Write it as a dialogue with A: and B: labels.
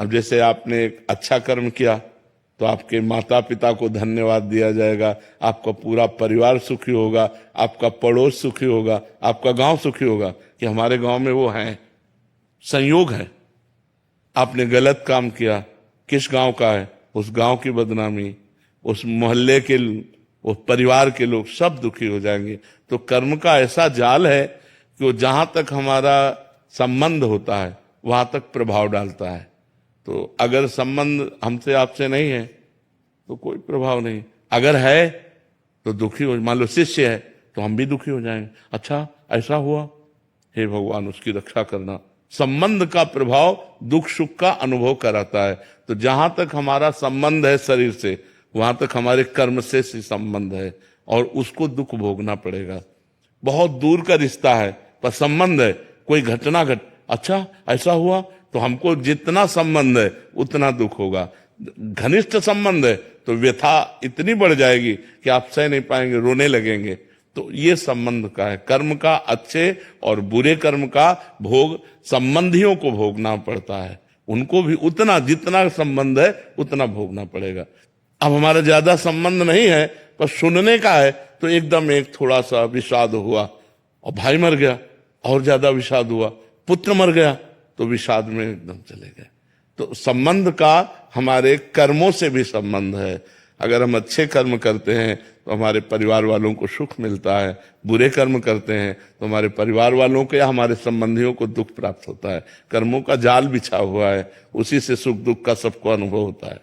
A: अब जैसे आपने एक अच्छा कर्म किया तो आपके माता पिता को धन्यवाद दिया जाएगा, आपका पूरा परिवार सुखी होगा, आपका पड़ोस सुखी होगा, आपका गांव सुखी होगा कि हमारे गांव में वो हैं। संयोग है। आपने गलत काम किया, किस गांव का है, उस गांव की बदनामी, उस मोहल्ले के, उस परिवार के लोग सब दुखी हो जाएंगे। तो कर्म का ऐसा जाल है कि वो जहां तक हमारा संबंध होता है वहां तक प्रभाव डालता है। तो अगर संबंध हमसे आपसे नहीं है तो कोई प्रभाव नहीं, अगर है तो दुखी हो। मान लो शिष्य है तो हम भी दुखी हो जाएंगे, अच्छा ऐसा हुआ, हे भगवान उसकी रक्षा करना। संबंध का प्रभाव दुख सुख का अनुभव कराता है। तो जहां तक हमारा संबंध है शरीर से वहां तक हमारे कर्म से संबंध है और उसको दुख भोगना पड़ेगा। बहुत दूर का रिश्ता है पर संबंध है, कोई घटना अच्छा ऐसा हुआ तो हमको जितना संबंध है उतना दुख होगा। घनिष्ठ संबंध है तो व्यथा इतनी बढ़ जाएगी कि आप सह नहीं पाएंगे, रोने लगेंगे। तो ये संबंध का है। कर्म का अच्छे और बुरे कर्म का भोग संबंधियों को भोगना पड़ता है, उनको भी उतना जितना संबंध है उतना भोगना पड़ेगा। अब हमारा ज्यादा संबंध नहीं है पर सुनने का है तो एकदम एक थोड़ा सा विषाद हुआ और भाई मर गया और ज्यादा विषाद हुआ, पुत्र मर गया तो विषाद में एकदम चले गए। तो संबंध का हमारे कर्मों से भी संबंध है। अगर हम अच्छे कर्म करते हैं तो हमारे परिवार वालों को सुख मिलता है, बुरे कर्म करते हैं तो हमारे परिवार वालों को या हमारे संबंधियों को दुख प्राप्त होता है। कर्मों का जाल बिछा हुआ है, उसी से सुख दुख का सबको अनुभव होता है।